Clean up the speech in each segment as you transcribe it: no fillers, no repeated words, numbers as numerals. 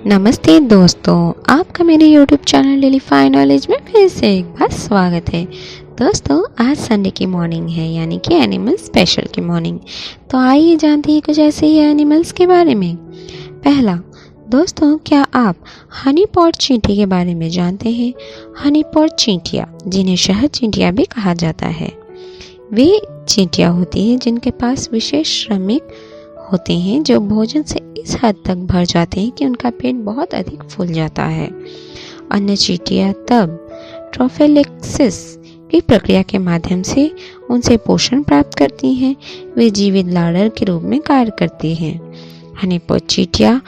नमस्ते दोस्तों, आपका मेरे YouTube channel daily fine knowledge में फिर से एक बार स्वागत है। दोस्तों, आज संडे की मॉर्निंग है, यानी कि एनिमल स्पेशल की मॉर्निंग। तो आइए जानते हैं कुछ ऐसे ही एनिमल्स के बारे में। पहला, दोस्तों क्या आप हनी पॉट चींटी के बारे में जानते हैं? हनी पॉट चींटियाँ, जिन्हें शहद चींटियाँ भी कहा जाता है, वे चींटियाँ होती हैं जिनके पास विशेष श्रमिक होते हैं जो भोजन से इस हद तक भर जाते हैं कि उनका पेट बहुत अधिक फूल जाता है। अन्य चींटियाँ तब ट्रोफिलेक्सिस की प्रक्रिया के माध्यम से उनसे पोषण प्राप्त करती हैं। वे जीवित लार्डर के रूप में कार्य करती हैं। हनीपॉट चींटियाँ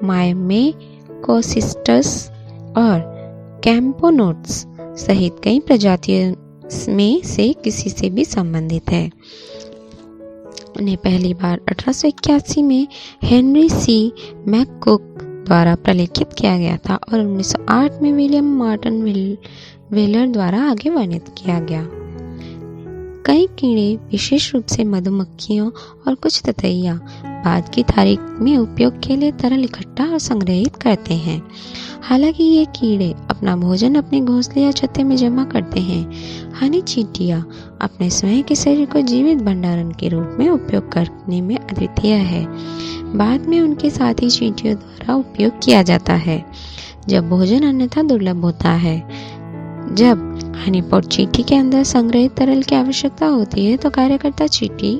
मायमेकोसिस्टस और कैम्पोनोट्स सहित कई प्रजातियों में से किसी से भी संबंधित है। उन्हें पहली बार 1881 में हेनरी सी मैककुक द्वारा प्रलेखित किया गया था और 1908 में विलियम मार्टिन वेलर द्वारा आगे वर्णित किया गया। कई कीड़े, विशेष रूप से मधुमक्खियों और कुछ ततैया, बाद की तारीख में उपयोग के लिए तरल इकट्ठा और संग्रहित करते हैं। हालांकि ये कीड़े अपना भोजन अपने घोंसले या छत्ते में जमा करते हैं। हनी चींटियाँ अपने स्वयं के शरीर को जीवित भंडारण के रूप में उपयोग करने में अद्वितीय है। बाद में उनके साथी चींटियों द्वारा उपयोग किया जाता है जब भोजन अन्यथा दुर्लभ होता है। जब हनीपॉट चींटी के अंदर संग्रहित तरल की आवश्यकता होती है तो कार्यकर्ता चींटी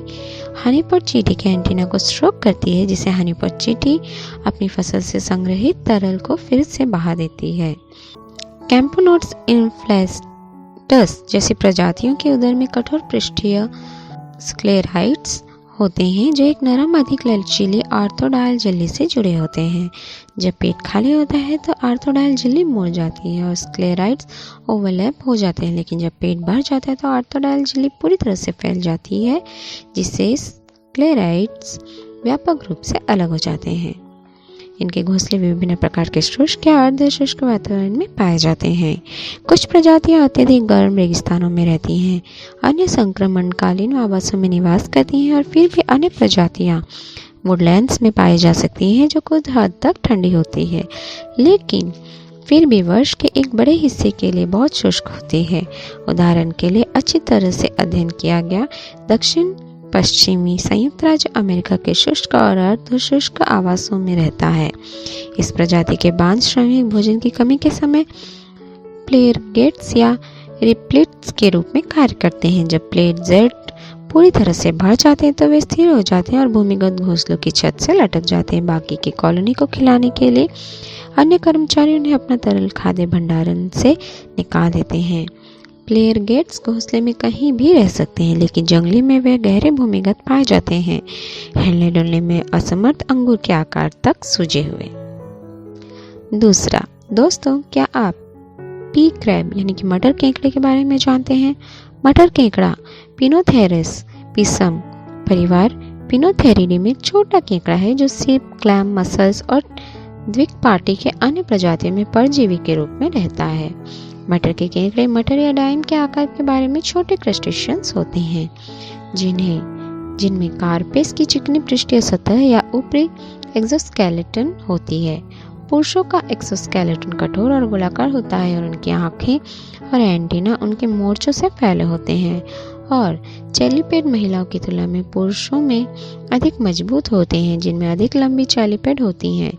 हनीपॉट चींटी के एंटीना को स्ट्रोक करती है, जिसे हनीपॉट चींटी अपनी फसल से संग्रहित तरल को फिर से बहा देती है। कैम्पोनोट्स इन्फ्लेस्टस जैसी प्रजातियों के उदर में कठोर पृष्ठीय स्क्लेराइड्स होते हैं जो एक नरम, अधिक लचीली आर्थोडाइल झिल्ली से जुड़े होते हैं। जब पेट खाली होता है तो आर्थोडाइल झिल्ली मुड़ जाती है और स्क्लेराइड्स ओवरलैप हो जाते हैं, लेकिन जब पेट भर जाता है तो आर्थोडाइल झिल्ली पूरी तरह से फैल जाती है, जिससे स्क्लेराइड्स व्यापक रूप से अलग हो जाते हैं। इनके घोंसले विभिन्न प्रकार के शुष्क या अर्ध शुष्क वातावरण में पाए जाते हैं। कुछ प्रजातियां अत्यधिक गर्म रेगिस्तानों में रहती हैं, अन्य संक्रमणकालीन आवासों में निवास करती हैं और फिर भी अन्य प्रजातियां वुडलैंड्स में पाई जा सकती हैं जो कुछ हद तक ठंडी होती है, लेकिन फिर भी वर्ष के एक बड़े हिस्से के लिए बहुत शुष्क होती है। उदाहरण के लिए अच्छी तरह से अध्ययन किया गया दक्षिण पश्चिमी संयुक्त राज्य अमेरिका के शुष्क और अर्ध शुष्क आवासों में रहता है। इस प्रजाति के बांझ श्रमिक भोजन की कमी के समय प्लेयरगेट्स या रिप्लिट्स के रूप में कार्य करते हैं। जब प्लेयरगेट पूरी तरह से भर जाते हैं तो वे स्थिर हो जाते हैं और भूमिगत घोंसलों की छत से लटक जाते हैं। बाकी की कॉलोनी को खिलाने के लिए अन्य कर्मचारी उन्हें अपना तरल खाद्य भंडारण से निकाल देते हैं। प्लेयरगेट्स घोंसले में कहीं भी रह सकते हैं, लेकिन जंगली में वे गहरे भूमिगत पाए जाते हैं, हिलने डुलने में असमर्थ, अंगूर के आकार तक सूजे हुए। दूसरा, दोस्तों क्या आप पी क्रैब यानी कि मटर केकड़े के बारे में जानते हैं? मटर केकड़ा पिनोथेरिस पिसम परिवार पिनोथेरिडी में छोटा केकड़ा है जो सीप, क्लैम, मसल्स और द्विकपाटी के अन्य प्रजातियों में परजीवी के रूप में रहता है। मटर के केकड़े मटर या डाइम के आकार के बारे में छोटे क्रस्टेशियंस होते हैं जिनमें कार्पेस की चिकनी पृष्ठीय सतह या ऊपरी एक्सोस्केलेटन होती है। पुरुषों का एक्सोस्केलेटन कठोर और गोलाकार होता है और उनकी आंखें और एंटीना उनके मोर्चों से फैले होते हैं, और चैलीपेड महिलाओं की तुलना में पुरुषों में अधिक मजबूत होते हैं, जिनमें अधिक लंबी चैलीपेड होती हैं।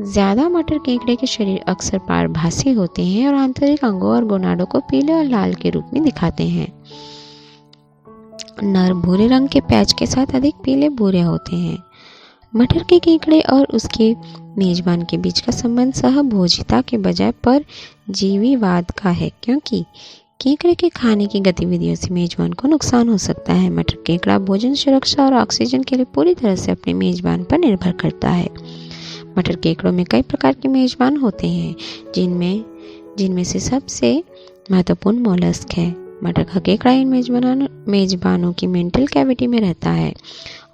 ज्यादा मटर केकड़े के शरीर अक्सर पारभासी होते हैं और आंतरिक अंगों और गोनाडों को पीले और लाल के रूप में दिखाते हैं। नर भूरे रंग के पैच के साथ अधिक पीले भूरे होते हैं। मटर के केकड़े और उसके मेजबान के बीच का संबंध सहभोजिता के बजाय परजीवीवाद का है, क्योंकि केकड़े के खाने की गतिविधियों से मेजबान को नुकसान हो सकता है। मटर केकड़ा भोजन, सुरक्षा और ऑक्सीजन के लिए पूरी तरह से अपने मेजबान पर निर्भर करता है। मटर केकड़ों में कई प्रकार के मेजबान होते हैं, जिनमें से सबसे महत्वपूर्ण मोलस्क है। मटर का केकड़ा इन मेजबानों की मेंटल कैविटी में रहता है।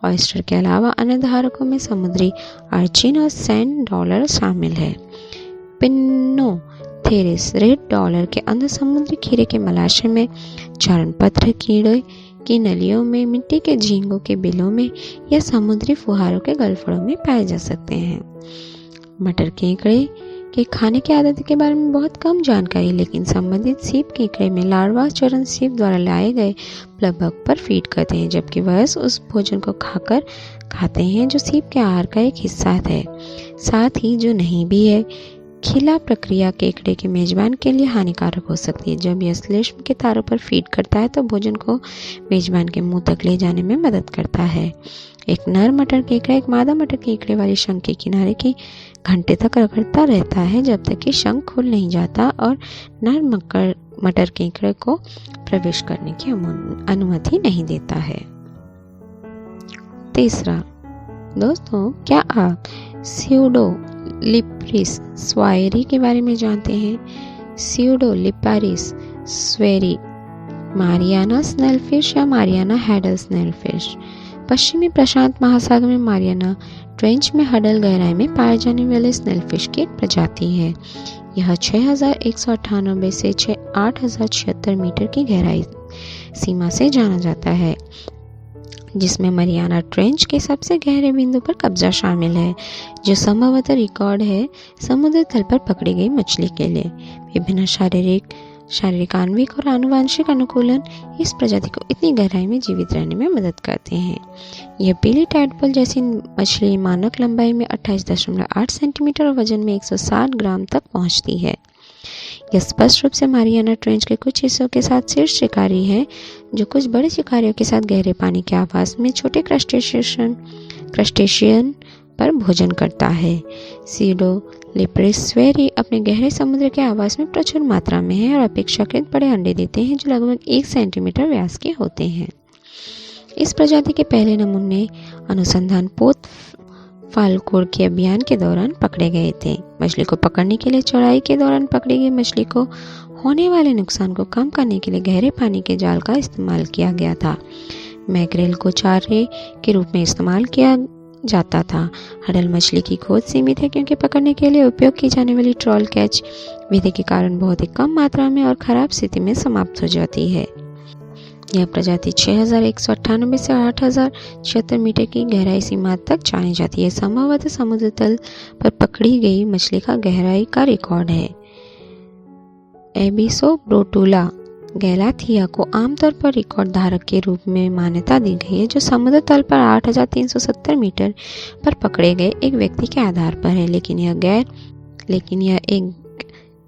ऑयस्टर के अलावा अन्य धारकों में समुद्री अर्चिन और सैंड डॉलर शामिल है। पिनोथेरिस रेड डॉलर के अंदर समुद्री खीरे के मलाशे में, चारणपत्र कीड़े की नलियों में, मिट्टी के झींगों के बिलों में या समुद्री फुहारों के गलफड़ों में पाए जा सकते हैं। मटर केकड़े के खाने की आदत के बारे में बहुत कम जानकारी, लेकिन संबंधित सीप केकड़े में लार्वा चरण सीप द्वारा लाए गए प्लवक पर फीड करते हैं, जबकि वयस्क उस भोजन को खाते हैं जो सीप के आहार का एक हिस्सा है। साथ ही जो नहीं भी है, खिला प्रक्रिया केकड़े के मेजबान के लिए हानिकारक हो सकती है। जब यह श्लेष्म के तारों पर फीड करता है तो भोजन को मेजबान के मुंह तक ले जाने में मदद करता है। एक नर मटर केकड़ा एक मादा मटर केकड़े वाली शंख के किनारे की घंटे तक रगड़ता रहता है जब तक कि शंख खुल नहीं जाता और नर मटर केकड़े को प्रवेश करने की अनुमति नहीं देता है। तीसरा, दोस्तों, क्या आप स्यूडोलिपारिस स्वायरी के बारे में जानते हैं? स्यूडोलिपारिस स्वायरी मारियाना स्नेलफिश या मारियाना हैडल स्नेलफिश पश्चिमी प्रशांत महासागर में मारियाना ट्रेंच में हडल गहराई में पाए जाने वाले स्नेलफिश की एक प्रजाति है। यह 6198 से 8076 मीटर की गहराई सीमा से जाना जाता है, जिसमें मरियाना ट्रेंच के सबसे गहरे बिंदु पर कब्जा शामिल है, जो संभवतः रिकॉर्ड है समुद्र तल पर पकड़ी गई मछली के लिए। विभिन्न शारीरिक आणविक और आनुवंशिक अनुकूलन इस प्रजाति को इतनी गहराई में जीवित रहने में मदद करते हैं। यह पीली टैडपोल जैसी मछली मानक लंबाई में 28.8 सेंटीमीटर और वजन में 160 ग्राम तक पहुंचती है। यह स्पष्ट रूप से मारियाना ट्रेंच के कुछ हिस्सों के साथ शीर्ष शिकारी है, जो कुछ बड़े शिकारियों के साथ गहरे पानी के आवास में छोटे क्रस्टेशियन पर भोजन करता है। स्यूडोलिपारिस स्वायरी अपने गहरे समुद्र के आवास में प्रचुर मात्रा में है और अपेक्षाकृत बड़े अंडे देते हैं, जो लगभग 1 सेंटीमीटर व्यास के होते हैं। इस प्रजाति के पहले नमूने अनुसंधान पोत फाल्कोर के अभियान के दौरान पकड़े गए थे। मछली को पकड़ने के लिए चौड़ाई के दौरान पकड़ी गई मछली को होने वाले नुकसान को कम करने के लिए गहरे पानी के जाल का इस्तेमाल किया गया था। मैकरेल को चारे के रूप में इस्तेमाल किया जाता था। हडल मछली की खोज सीमित है क्योंकि पकड़ने के लिए उपयोग की जाने वाली ट्रॉल कैच विधि के कारण बहुत ही कम मात्रा में और खराब स्थिति में समाप्त हो जाती है। यह प्रजाति 6198 से 8076 मीटर की गहराई सीमा तक जानी जाती है। संभवतः समुद्र तल पर पकड़ी गई मछली का गहराई का रिकॉर्ड है। एबिसोब्रोटुला गैलाथिया को आमतौर पर रिकॉर्ड धारक के रूप में मान्यता दी गई है, जो समुद्र तल पर 8370 मीटर पर पकड़े गए एक व्यक्ति के आधार पर है, लेकिन यह एक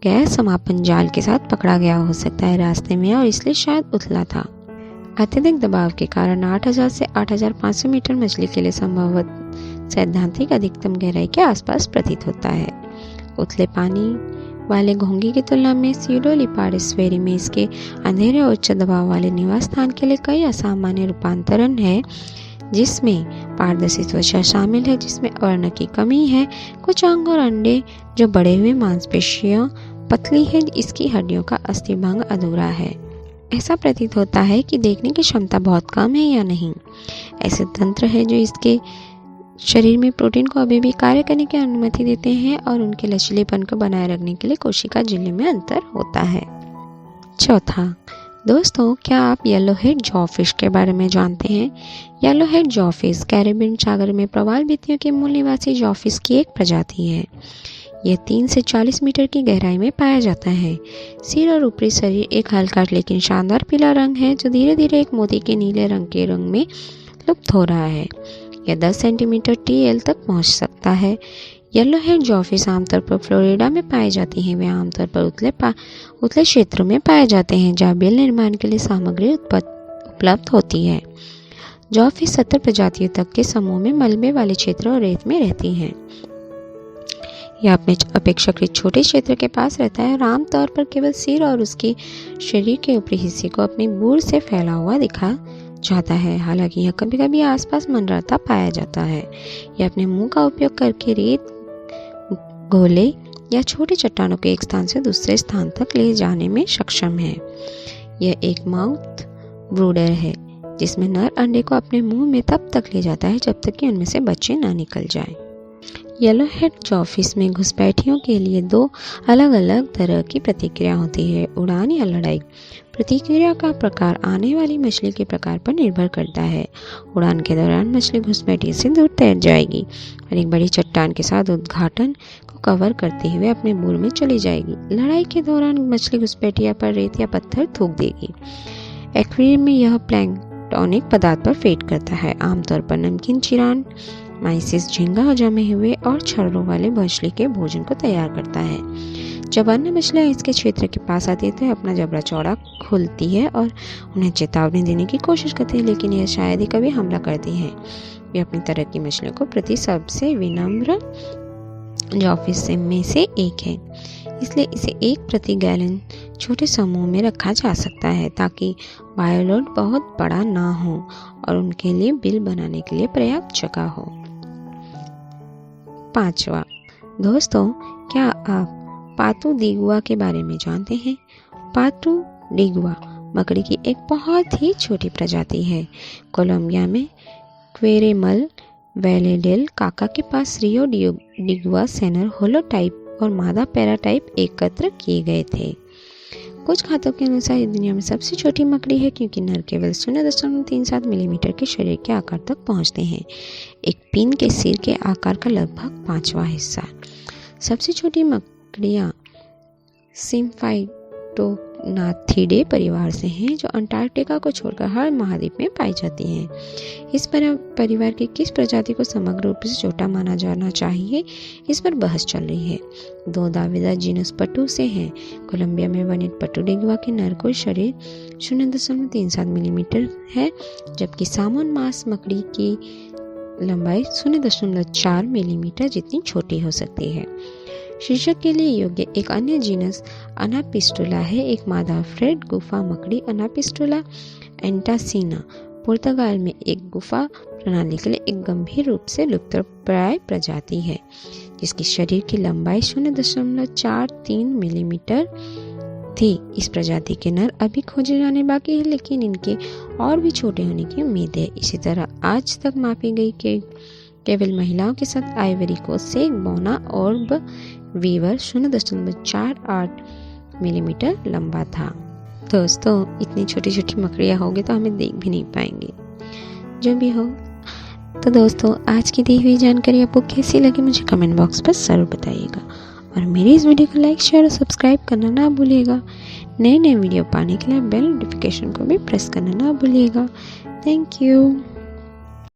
गैर समापन जाल के साथ पकड़ा गया हो सकता है रास्ते में और इसलिए शायद उथला था। अत्यधिक दबाव के कारण 8000 से 8500 मीटर मछली के लिए संभवतः सैद्धांतिक अधिकतम गहराई के आसपास प्रतीत होता है। उथले पानी वाले घोंगी की तुलना में स्यूडोलिपारिस स्वायरी में इसके अंधेरे और उच्च दबाव वाले निवास स्थान के लिए कई असामान्य रूपांतरण है, जिसमें पारदर्शी त्वचा शामिल है, जिसमें वर्ण की कमी है, कुछ अंग और अंडे जो बड़े हुए मांसपेशियां पतली है, इसकी हड्डियों का अस्थिभंग अधूरा है। ऐसा प्रतीत होता है कि देखने की क्षमता बहुत कम है या नहीं। ऐसे तंत्र है जो इसके शरीर में प्रोटीन को अभी भी कार्य करने की अनुमति देते हैं और उनके लचीलेपन को बनाए रखने के लिए कोशिका झिल्ली में अंतर होता है। चौथा, दोस्तों, क्या आप येलोहेड जॉफिश के बारे में जानते हैं? येलोहेड जॉफिश कैरेबियन सागर में प्रवाल भित्तियों के मूल निवासी जॉफिश की एक प्रजाति है। यह 3 से 40 मीटर की गहराई में पाया जाता है। सिर और ऊपरी शरीर एक हल्का लेकिन शानदार पीला रंग है, जो धीरे धीरे एक मोती के नीले रंग के रंग में लुप्त हो रहा है। यह 10 सेंटीमीटर TL तक पहुंच सकता है। येलोहेड जॉफिश आमतौर पर फ्लोरिडा में पाई जाती हैं। वे आमतौर पर उथले क्षेत्रों में पाए जाते हैं, जहाँ बेल निर्माण के लिए सामग्री उपलब्ध होती है। जॉफिश 70 प्रजातियों तक के समूह में मलबे वाले क्षेत्र और रेत में रहती हैं। यह अपने अपेक्षाकृत छोटे क्षेत्र के पास रहता है और आमतौर पर केवल सिर और उसके शरीर के ऊपरी हिस्से को अपनी बूढ़ से फैला हुआ दिखा जाता है। हालांकि यह कभी कभी आसपास मंडराता पाया जाता है। यह अपने मुंह का उपयोग करके रेत, गोले या छोटी चट्टानों के एक स्थान से दूसरे स्थान तक ले जाने में सक्षम है। यह एक माउथ ब्रूडर है, जिसमें नर अंडे को अपने मुंह में तब तक ले जाता है जब तक कि उनमें से बच्चे ना निकल जाएं। येलो हेड जॉफिस में घुसपैठियों के लिए दो अलग अलग तरह की प्रतिक्रिया होती है, उड़ान या लड़ाई। प्रतिक्रिया का प्रकार आने वाली मछली के प्रकार पर निर्भर करता है। उड़ान के दौरान मछली घुसपैठी से दूर तैर जाएगी और एक बड़ी चट्टान के साथ उद्घाटन को कवर करते हुए अपने मूल में चली जाएगी। लड़ाई के दौरान मछली घुसपैठिया पर रेत या पत्थर थूक देगी। एक्वेरियम में यह प्लैंक्टोनिक पदार्थ पर फेड करता है, आमतौर पर नमकीन चिरान, माइसिस, झींगा जमे हुए और छर्रों वाले मछली के भोजन को तैयार करता है। जब अन्य मछलियां इसके क्षेत्र के पास आती है तो अपना जबड़ा चौड़ा खोलती है और उन्हें चेतावनी देने की कोशिश करती है, लेकिन यह शायद ही कभी हमला करती है। ये अपनी तरह की मछलियों को प्रति सबसे विनम्र जॉफिस में से एक है, इसलिए इसे एक प्रति गैलन छोटे समूह में रखा जा सकता है ताकि बायोलोड बहुत बड़ा ना हो और उनके लिए बिल बनाने के लिए पर्याप्त जगह हो। 5वां, दोस्तों, क्या आप पातू डिगुआ के बारे में जानते हैं? पातू डिगुआ मकड़ी की एक बहुत ही छोटी प्रजाति है। कोलंबिया में क्वेरेमल वैले डेल काका के पास रियो डिगुआ सेनर होलोटाइप और मादा पैराटाइप एकत्र किए गए थे। कुछ खातों के अनुसार ये दुनिया में सबसे छोटी मकड़ी है क्योंकि नर केवल 0.37 मिलीमीटर के शरीर के आकार तक पहुंचते हैं, एक पिन के सिर के आकार का लगभग 5वां हिस्सा। सबसे छोटी मकड़ियाँ सिम्फाइटोनाथिडे परिवार से हैं जो अंटार्कटिका को छोड़कर हर महाद्वीप में पाई जाती हैं। इस परिवार की किस प्रजाति को समग्र रूप से छोटा माना जाना चाहिए, इस पर बहस चल रही है। दो दावेदार जीनस पट्टू से हैं। कोलंबिया में वर्णित पट्टू डिगुआ के नर कुल शरीर 0.37 मिलीमीटर है, जबकि सामोन मास मकड़ी की लंबाई 0.4 मिलीमीटर जितनी छोटी हो सकती है। शीर्षक के लिए योग्य एक अन्य जीनस अनापिस्टुला है। एक मादा फ्रेड गुफा मकड़ी अनापिस्टुला एंटासिना पुर्तगाल में एक गुफा प्रणाली के लिए एक गंभीर रूप से लुप्तप्राय प्रजाति है, जिसकी शरीर की लंबाई 0.43 मिलीमीटर थी। इस प्रजाति के नर अभी खोजे जाने बाकी है, लेकिन इनके और भी छोटे होने की उम्मीद है। इसी तरह आज तक मापी गई के केवल महिलाओं के साथ आइवरी कोस्ट से एक बौना ऑर्ब वीवर 0.48 मिलीमीटर लंबा था। दोस्तों, इतनी छोटी छोटी मकड़ियाँ होंगी तो हमें देख भी नहीं पाएंगे। जो भी हो, तो दोस्तों, आज की दी हुई जानकारी आपको कैसी लगी मुझे कमेंट बॉक्स पर जरूर बताइएगा और मेरी इस वीडियो को लाइक, शेयर और सब्सक्राइब करना ना भूलिएगा। नए नए वीडियो पाने के लिए बेल नोटिफिकेशन को भी प्रेस करना ना भूलिएगा। Thank you.